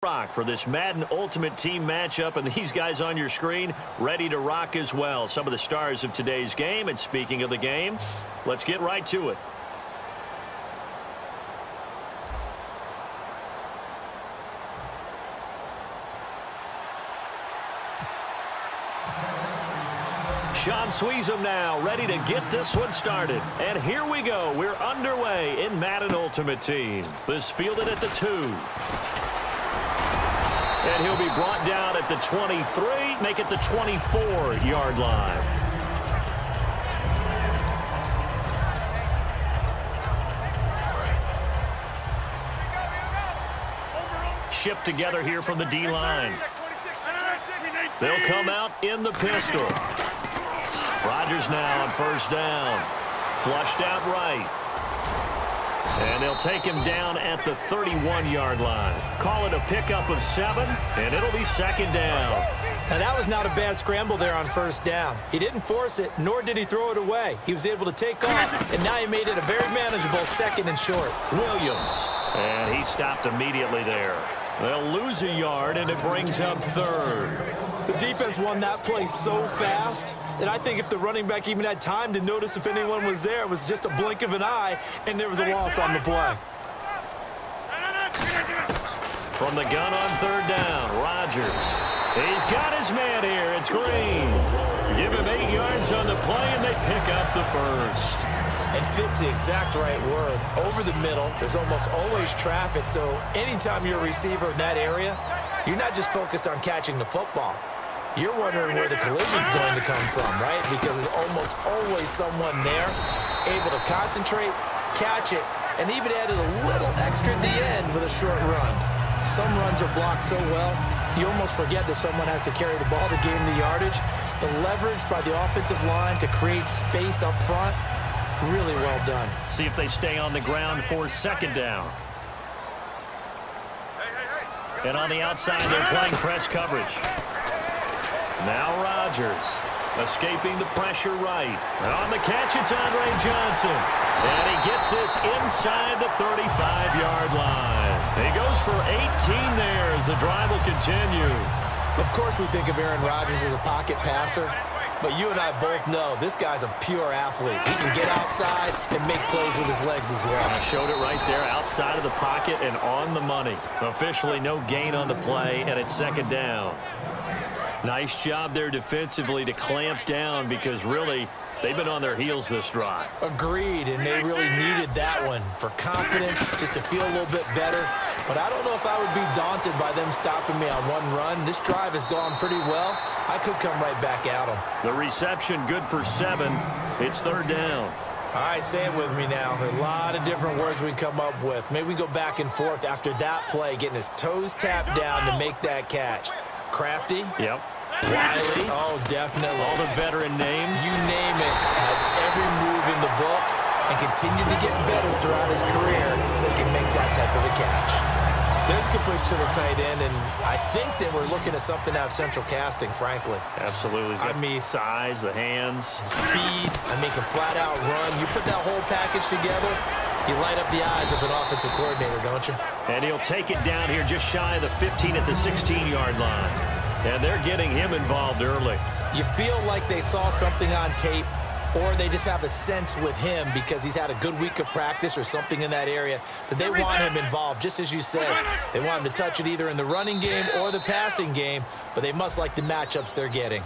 rock for this Madden Ultimate Team matchup, and these guys on your screen ready to rock as well. Some of the stars of today's game, and speaking of the game, let's get right to it. Sean Sweezum now ready to get this one started. And here we go. We're underway in Madden Ultimate Team. This fielded at the 2. And he'll be brought down at the 23, make it the 24-yard line. Shift together here from the D-line. They'll come out in the pistol. Rodgers now on first down. Flushed out right. And they'll take him down at the 31-yard line. Call it a pickup of 7, and it'll be second down. Now, that was not a bad scramble there on first down. He didn't force it, nor did he throw it away. He was able to take off, and now he made it a very manageable second and short. Williams. And he stopped immediately there. They'll lose a yard, and it brings up third. The defense won that play so fast that I think if the running back even had time to notice if anyone was there, it was just a blink of an eye, and there was a loss on the play. From the gun on third down, Rodgers. He's got his man here. It's Green. Give him 8 yards on the play, and they pick up the first. And fit's the exact right word. Over the middle, there's almost always traffic, so anytime you're a receiver in that area, you're not just focused on catching the football. You're wondering where the collision's going to come from, right? Because there's almost always someone there able to concentrate, catch it, and even added a little extra at the end with a short run. Some runs are blocked so well, you almost forget that someone has to carry the ball to gain the yardage. The leverage by the offensive line to create space up front, really well done. See if they stay on the ground for second down. And on the outside, they're playing press coverage. Now Rodgers escaping the pressure right. And on the catch, it's Andre Johnson. And he gets this inside the 35-yard line. He goes for 18 there as the drive will continue. Of course we think of Aaron Rodgers as a pocket passer, but you and I both know this guy's a pure athlete. He can get outside and make plays with his legs as well. I showed it right there outside of the pocket and on the money. Officially no gain on the play, and it's second down. Nice job there defensively to clamp down because really they've been on their heels this drive. Agreed, and they really needed that one for confidence, just to feel a little bit better. But I don't know if I would be daunted by them stopping me on one run. This drive has gone pretty well. I could come right back at them. The reception good for 7. It's third down. All right, say it with me now. There are a lot of different words we come up with. Maybe we go back and forth after that play, getting his toes tapped down to make that catch. Crafty? Yep. Wiley? Oh, definitely. All the veteran names? You name it. Has every move in the book and continued to get better throughout his career so he can make that type of a catch. There's a good push to the tight end, and I think that we're looking at something out of central casting, frankly. Absolutely. I mean, size, the hands. Speed. I mean, can flat out run. You put that whole package together, you light up the eyes of an offensive coordinator, don't you? And he'll take it down here just shy of the 15 at the 16-yard line. And they're getting him involved early. You feel like they saw something on tape, or they just have a sense with him because he's had a good week of practice or something in that area that they want him involved, just as you said. They want him to touch it either in the running game or the passing game, but they must like the matchups they're getting.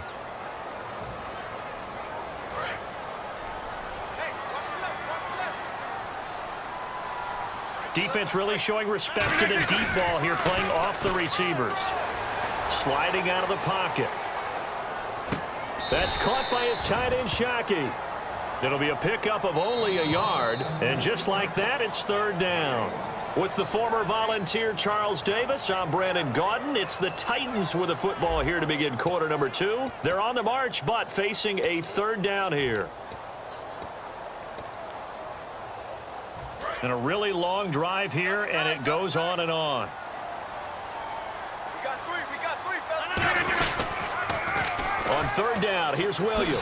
Defense really showing respect to the deep ball here, playing off the receivers. Sliding out of the pocket. That's caught by his tight end, Shockey. It'll be a pickup of only a yard, and just like that, it's third down. With the former Volunteer Charles Davis, I'm Brandon Gaudin. It's the Titans with the football here to begin quarter number 2. They're on the march, but facing a third down here. And a really long drive here, and it goes on and on. On third down, here's Williams.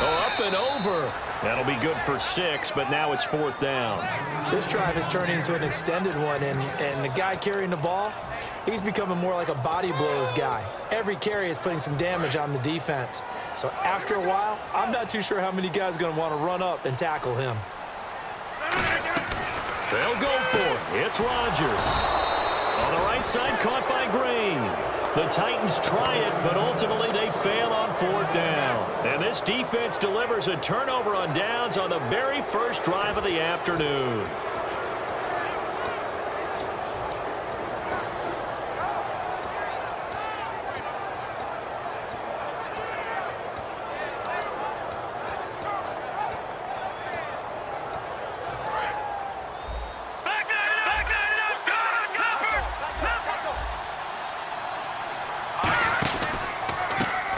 Oh, up and over. That'll be good for 6, but now it's fourth down. This drive is turning into an extended one, and the guy carrying the ball, He's becoming more like a body blows guy. Every carry is putting some damage on the defense. So after a while, I'm not too sure how many guys are going to want to run up and tackle him. They'll go for it. It's Rodgers. On the right side, caught by Green. The Titans try it, but ultimately they fail on 4th down. And this defense delivers a turnover on downs on the very first drive of the afternoon.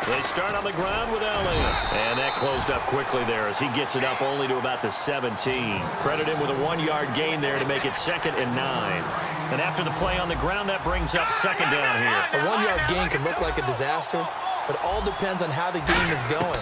They start on the ground with Elliott. And that closed up quickly there as he gets it up only to about the 17. Credit him with a 1-yard gain there to make it 2nd and 9. And after the play on the ground, that brings up 2nd down here. A 1-yard gain can look like a disaster, but all depends on how the game is going.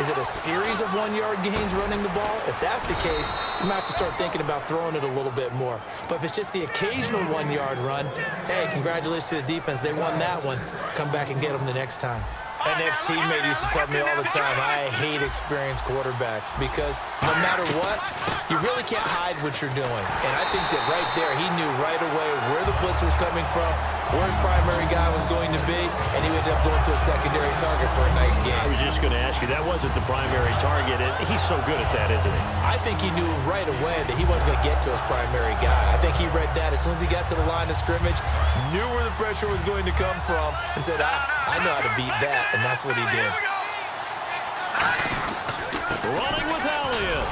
Is it a series of 1-yard gains running the ball? If that's the case, you might have to start thinking about throwing it a little bit more. But if it's just the occasional 1-yard run, hey, congratulations to the defense. They won that one. Come back and get them the next time. An ex-teammate used to tell me all the time, I hate experienced quarterbacks because no matter what, you really can't hide what you're doing. And I think that right there, he knew right away where the blitz was coming from, where his primary guy was going to be, and he ended up going to a secondary target for a nice game. I was just going to ask you, that wasn't the primary target. He's so good at that, isn't he? I think he knew right away that he wasn't going to get to his primary guy. I think he read that as soon as he got to the line of scrimmage, knew where the pressure was going to come from, and said, I know how to beat that, and that's what he did. Running with Elliott.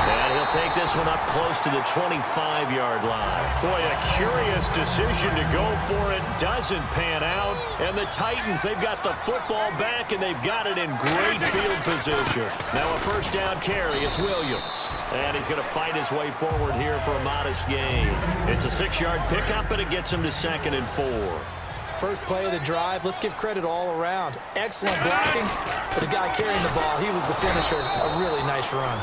And he'll take this one up close to the 25-yard line. Boy, a curious decision to go for it. Doesn't pan out. And the Titans, they've got the football back, and they've got it in great field position. Now a 1st down carry. It's Williams. And he's going to fight his way forward here for a modest gain. It's a 6-yard pickup, and it gets him to 2nd and 4. First play of the drive, let's give credit all around. Excellent blocking, but the guy carrying the ball, he was the finisher. A really nice run.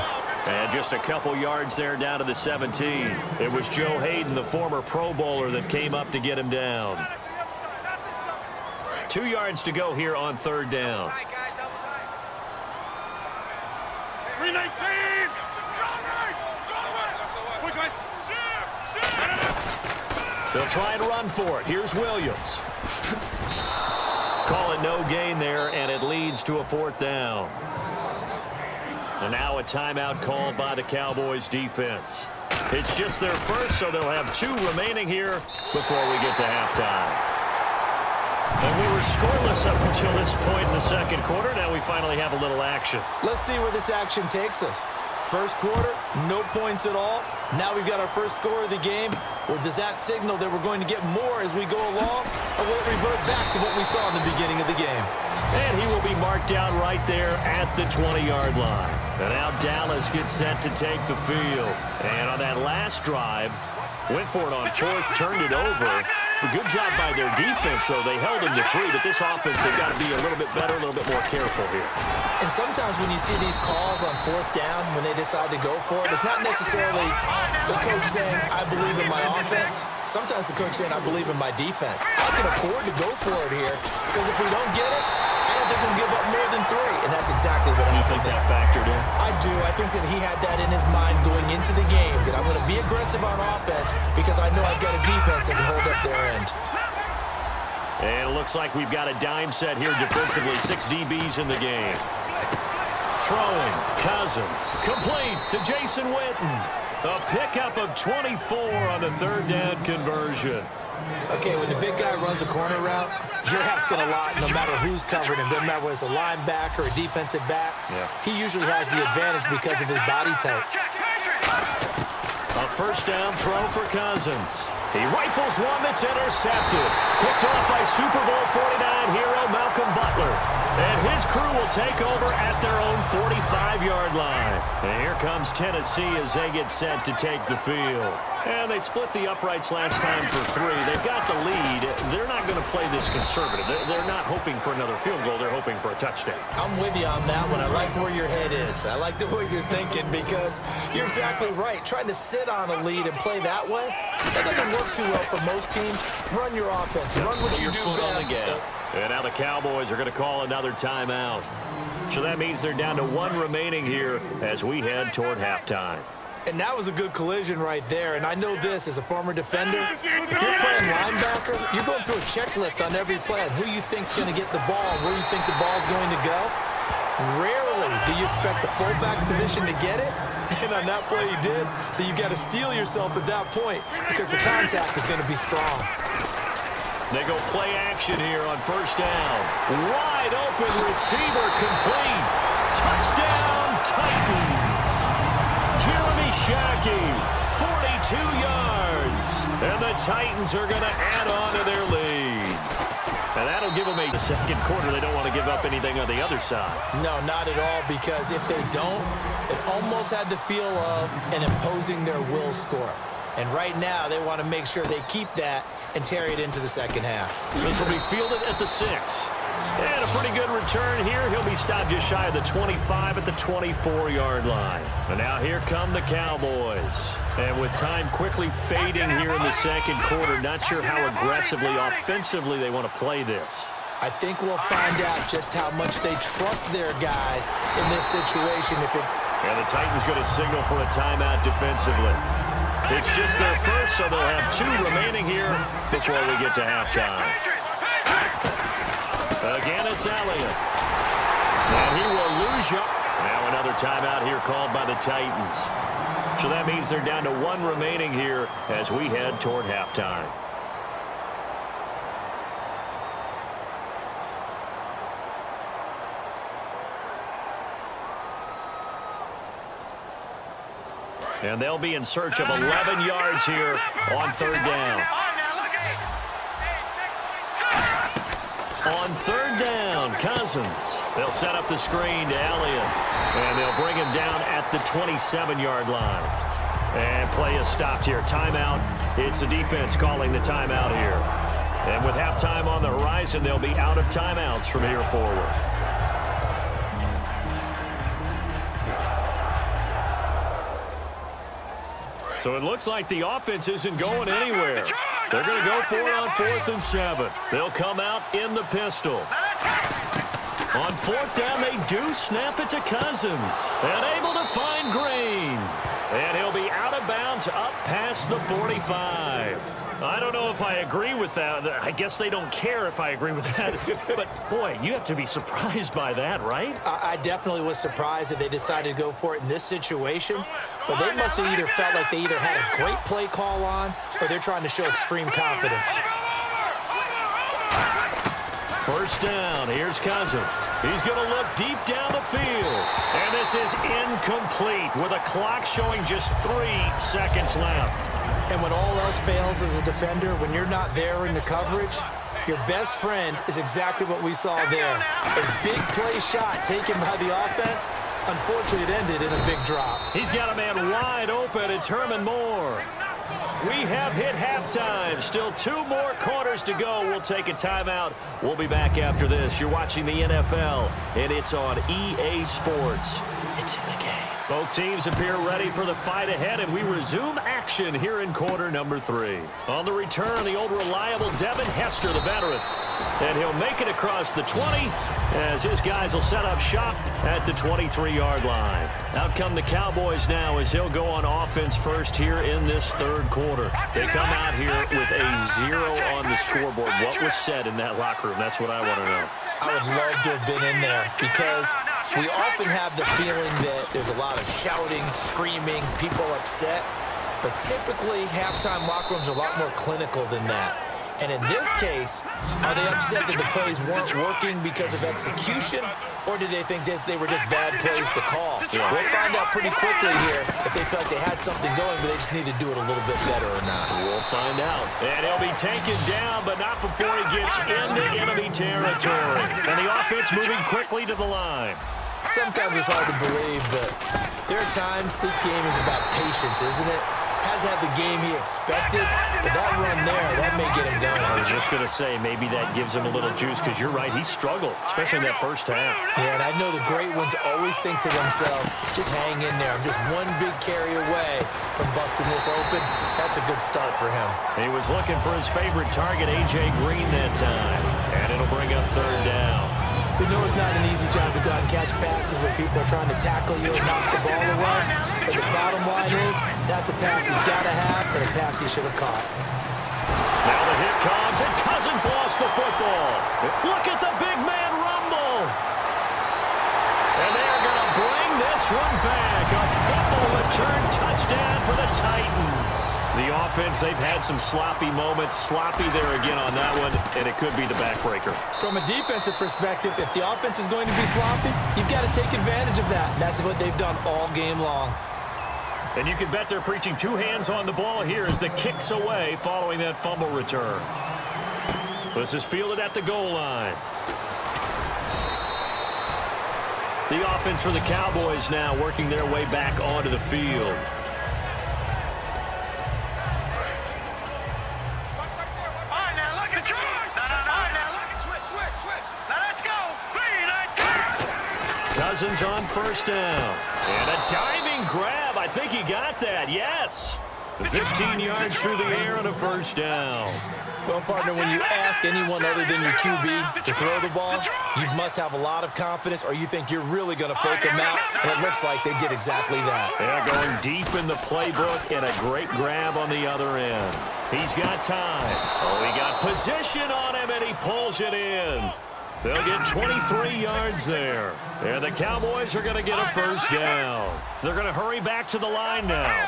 And just a couple yards there down to the 17. It was Joe Hayden, the former Pro Bowler, that came up to get him down. 2 yards to go here on 3rd down. 319! They'll try and run for it. Here's Williams. Call it no gain there, and it leads to a 4th down. And now a timeout called by the Cowboys defense. It's just their first, so they'll have 2 remaining here before we get to halftime. And we were scoreless up until this point in the 2nd quarter. Now we finally have a little action. Let's see where this action takes us. First quarter, no points at all. Now we've got our first score of the game. Well, does that signal that we're going to get more as we go along, or will it revert back to what we saw in the beginning of the game? And he will be marked down right there at the 20-yard line. And now Dallas gets set to take the field. And on that last drive, went for it on 4th, turned it over. A good job by their defense, though. They held them to 3, but this offense, they've got to be a little bit better, a little bit more careful here. And sometimes when you see these calls on 4th down, when they decide to go for it, it's not necessarily the coach saying, I believe in my offense. Sometimes the coach saying, I believe in my defense. I can afford to go for it here, because if we don't get it, I don't think we'll give up more than 3. And that's exactly what happened. You think that factored in? I do. I think that he had that in his mind going into the game, that I'm going to be aggressive on offense because I know I've got a defense that can hold up their end. And it looks like we've got a dime set here defensively. 6 DBs in the game. Throwing, Cousins, complete to Jason Witten. A pickup of 24 on the 3rd down conversion. Okay, when the big guy runs a corner route, you're asking a lot no matter who's covering him. Doesn't matter whether it's a linebacker or a defensive back. Yeah. He usually has the advantage because of his body type. A 1st down throw for Cousins. He rifles one that's intercepted. Picked off by Super Bowl 49 hero Malcolm Butler. And his crew will take over at their own 45-yard line. And here comes Tennessee as they get set to take the field. And they split the uprights last time for 3. They've got the lead. They're not going to play this conservative. They're not hoping for another field goal. They're hoping for a touchdown. I'm with you on that one. I like where your head is. I like the way you're thinking because you're exactly right. Trying to sit on a lead and play that way, that doesn't work too well for most teams. Run your offense. Run what you do best. And now the Cowboys are going to call another timeout. So that means they're down to 1 remaining here as we head toward halftime. And that was a good collision right there. And I know this as a former defender. If you're playing linebacker, you're going through a checklist on every play on who you think's going to get the ball and where you think the ball's going to go. Rarely do you expect the fullback position to get it. And on that play, he did. So you've got to steel yourself at that point because the contact is going to be strong. They go play action here on first down. Wide open receiver complete. Touchdown, Titans. Jeremy Shackey, 42 yards. And the Titans are going to add on to their lead. And that'll give them the second quarter. They don't want to give up anything on the other side. No, not at all, because if they don't, it almost had the feel of an imposing their will score. And right now, they want to make sure they keep that and carry it into the second half. This will be fielded at the 6. And a pretty good return here. He'll be stopped just shy of the 25 at the 24-yard line. And now here come the Cowboys. And with time quickly fading here in the second quarter, not sure how aggressively, offensively they want to play this. I think we'll find out just how much they trust their guys in this situation. And the Titans going to signal for a timeout defensively. It's just their first, so they'll have 2 remaining here before we get to halftime. Again, it's Elliott. And he will lose you. Now another timeout here called by the Titans. So that means they're down to 1 remaining here as we head toward halftime. And they'll be in search of 11 yards here on third down. On third down, Cousins. They'll set up the screen to Elliott. And they'll bring him down at the 27-yard line. And play is stopped here. Timeout. It's the defense calling the timeout here. And with halftime on the horizon, they'll be out of timeouts from here forward. So it looks like the offense isn't going anywhere. They're going to go for it on 4th and 7. They'll come out in the pistol. On 4th down, they do snap it to Cousins. And able to find Green. And he'll be out of bounds up past the 45. I don't know if I agree with that. I guess they don't care if I agree with that. But, boy, you have to be surprised by that, right? I definitely was surprised that they decided to go for it in this situation. But they must have either felt like they either had a great play call on or they're trying to show extreme confidence. First down, here's Cousins. He's going to look deep down the field. And this is incomplete with a clock showing just 3 seconds left. And when all else fails as a defender, when you're not there in the coverage, your best friend is exactly what we saw there. A big play shot taken by the offense. Unfortunately, it ended in a big drop. He's got a man wide open. It's Herman Moore. We have hit halftime. Still 2 more quarters to go. We'll take a timeout. We'll be back after this. You're watching the NFL, and it's on EA Sports. It's in the game. Both teams appear ready for the fight ahead, and we resume action here in quarter number 3. On the return, the old reliable Devin Hester, the veteran. And he'll make it across the 20 as his guys will set up shop at the 23-yard line. Out come the Cowboys now as he'll go on offense first here in this third quarter. They come out here with a 0 on the scoreboard. What was said in that locker room? That's what I want to know. I would love to have been in there because we often have the feeling that there's a lot of shouting, screaming, people upset. But typically, halftime locker rooms are a lot more clinical than that. And in this case, are they upset that the plays weren't working because of execution, or did they think they were just bad plays to call? Yeah. We'll find out pretty quickly here if they felt they had something going, but they just need to do it a little bit better or not. We'll find out. And he'll be taken down, but not before he gets into enemy territory. And the offense moving quickly to the line. Sometimes it's hard to believe, but there are times this game is about patience, isn't it? hasn't had the game he expected, but that run there, that may get him going. I was just going to say, maybe that gives him a little juice, because you're right, he struggled, especially in that first half. Yeah, and I know the great ones always think to themselves, just hang in there. I'm just one big carry away from busting this open. That's a good start for him. He was looking for his favorite target, A.J. Green, that time, and it'll bring up third down. We know it's not an easy job to go out and catch passes when people are trying to tackle you and knock the ball away. But the bottom line is, that's a pass he's got to have and a pass he should have caught. Now the hit comes, and Cousins lost the football. Look at the big man rumble. And they're going to bring this one back. A fumble return touchdown for the Titans. The offense, they've had some sloppy moments. Sloppy there again on that one, and it could be the backbreaker. From a defensive perspective, if the offense is going to be sloppy, you've got to take advantage of that. That's what they've done all game long. And you can bet they're preaching two hands on the ball here as the kick's away following that fumble return. This is fielded at the goal line. The offense for the Cowboys now working their way back onto the field. Cousins on first down. And a diving grab. I think he got that. Yes. 15 yards through the air on a first down. Well, partner, when you ask anyone other than your QB to throw the ball, you must have a lot of confidence, or you think you're really going to fake them out, and it looks like they did exactly that. They're going deep in the playbook, and a great grab on the other end. He's got time. Oh, he got position on him, and he pulls it in. They'll get 23 yards there. And the Cowboys are going to get a first down. They're going to hurry back to the line now.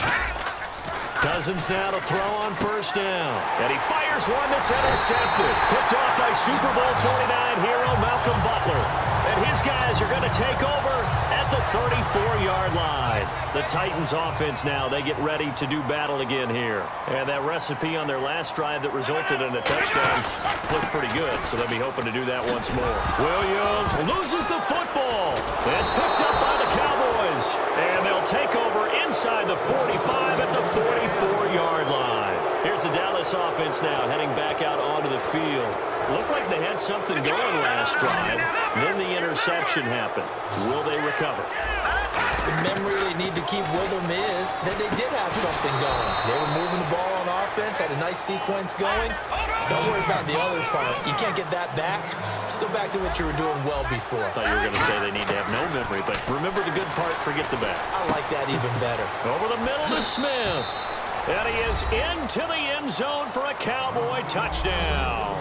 Cousins now to throw on first down. And he fires one that's intercepted. Picked off by Super Bowl 49 hero Malcolm Butler. And his guys are going to take over at the 34-yard line. The Titans offense now, they get ready to do battle again here. And that recipe on their last drive that resulted in a touchdown looked pretty good, so they'll be hoping to do that once more. Williams loses the football. It's picked up by the Cowboys. And they'll take over inside the 45 at the 44-yard line. Here's the Dallas offense now heading back out onto the field. Looked like they had something going last drive. Then the interception happened. Will they recover? The memory they need to keep with them is that they did have something going. They were moving the ball on offense, had a nice sequence going. Don't worry about the other part. You can't get that back. Let's go back to what you were doing well before. I thought you were going to say they need to have no memory, but remember the good part, forget the bad. I like that even better. Over the middle to Smith. And he is into the end zone for a Cowboy touchdown.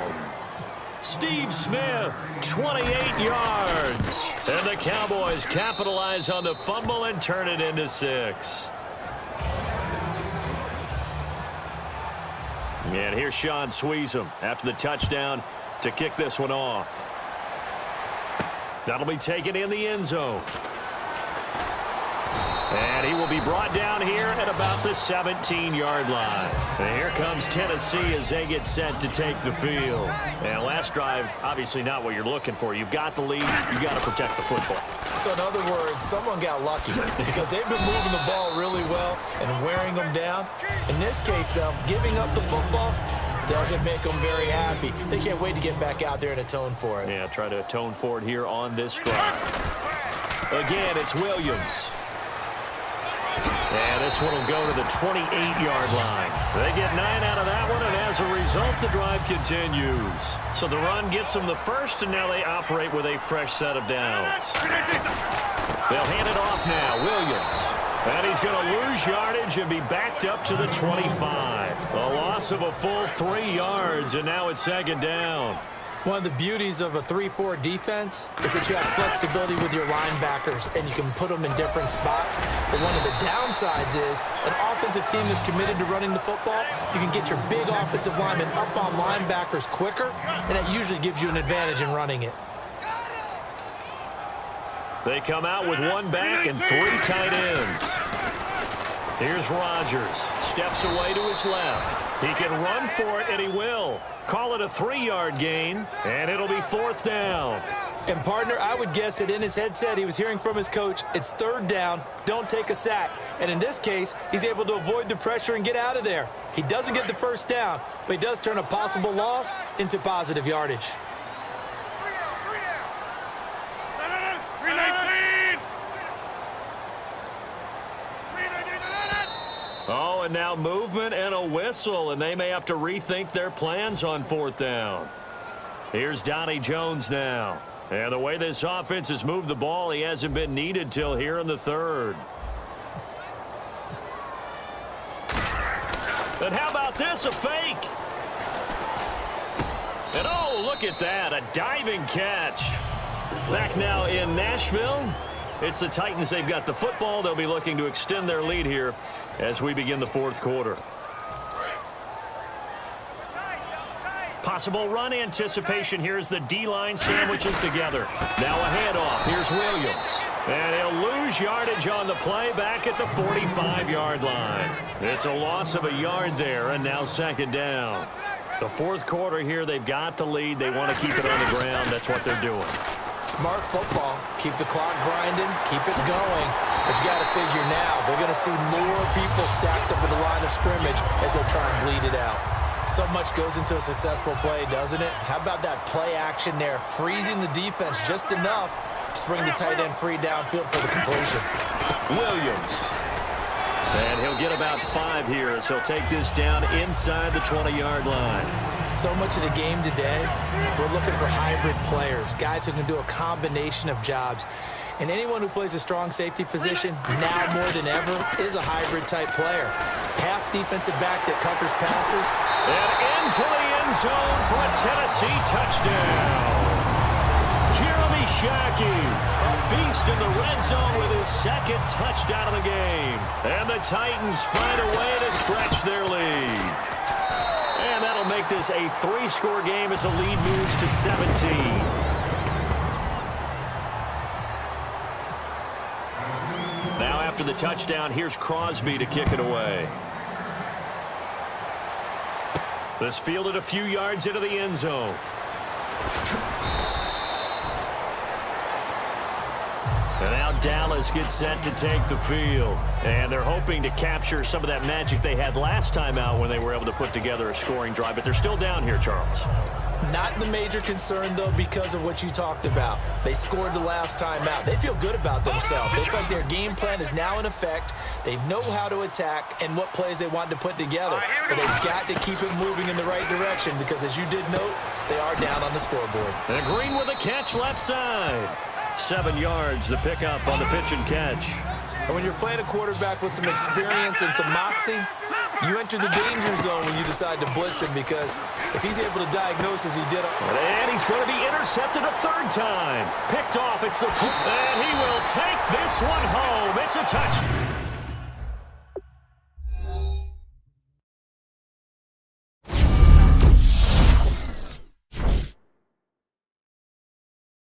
Steve Smith, 28 yards. And the Cowboys capitalize on the fumble and turn it into 6. And here's Sean Sweezum after the touchdown to kick this one off. That'll be taken in the end zone. And he will be brought down here at about the 17-yard line. And here comes Tennessee as they get set to take the field. And last drive, obviously not what you're looking for. You've got the lead. You've got to protect the football. So in other words, someone got lucky because they've been moving the ball really well and wearing them down. In this case, though, giving up the football doesn't make them very happy. They can't wait to get back out there and atone for it. Yeah, try to atone for it here on this drive. Again, it's Williams. And this one will go to the 28-yard line. They get 9 out of that one, and as a result, the drive continues. So the run gets them the first, and now they operate with a fresh set of downs. They'll hand it off now, Williams. And he's going to lose yardage and be backed up to the 25. A loss of a full 3 yards, and now it's second down. One of the beauties of a 3-4 defense is that you have flexibility with your linebackers, and you can put them in different spots. But one of the downsides is an offensive team that's committed to running the football. You can get your big offensive linemen up on linebackers quicker, and that usually gives you an advantage in running it. They come out with one back and 3 tight ends. Here's Rodgers. Steps away to his left. He can run for it, and he will. Call it a 3-yard gain, and it'll be 4th down. And, partner, I would guess that in his headset he was hearing from his coach, it's 3rd down, don't take a sack. And in this case, he's able to avoid the pressure and get out of there. He doesn't get the 1st down, but he does turn a possible loss into positive yardage. Oh, and now movement and a whistle, and they may have to rethink their plans on 4th down. Here's Donnie Jones now. And the way this offense has moved the ball, he hasn't been needed till here in the 3rd. And how about this, a fake? And oh, look at that, a diving catch. Back now in Nashville, it's the Titans. They've got the football. They'll be looking to extend their lead here as we begin the 4th quarter. Possible run anticipation here as the D-line sandwiches together. Now a handoff. Here's Williams. And he'll lose yardage on the play back at the 45-yard line. It's a loss of a yard there, and now 2nd down. The 4th quarter here, they've got the lead. They want to keep it on the ground. That's what they're doing. Smart football. Keep the clock grinding. Keep it going. But you got to figure now, they're going to see more people stacked up at the line of scrimmage as they try and bleed it out. So much goes into a successful play, doesn't it? How about that play action there? Freezing the defense just enough to bring the tight end free downfield for the completion. Williams. And he'll get about 5 here as he'll take this down inside the 20-yard line. So much of the game today, we're looking for hybrid players, guys who can do a combination of jobs. And anyone who plays a strong safety position, now more than ever, is a hybrid-type player. Half defensive back that covers passes. And into the end zone for a Tennessee touchdown. Jeremy Shockey, a beast in the red zone with his 2nd touchdown of the game. And the Titans find a way to stretch their lead. And that'll make this a 3-score game as the lead moves to 17. Now after the touchdown, here's Crosby to kick it away. This fielded a few yards into the end zone. And now Dallas gets set to take the field. And they're hoping to capture some of that magic they had last time out when they were able to put together a scoring drive. But they're still down here, Charles. Not the major concern, though, because of what you talked about. They scored the last time out. They feel good about themselves. They feel like their game plan is now in effect. They know how to attack and what plays they want to put together. But they've got to keep it moving in the right direction because, as you did note, they are down on the scoreboard. And Green with a catch left side. 7 yards, the pickup on the pitch and catch. And when you're playing a quarterback with some experience and some moxie, you enter the danger zone when you decide to blitz him because if he's able to diagnose as he did. And he's going to be intercepted a 3rd time. Picked off. It's the... And he will take this one home. It's a touchdown.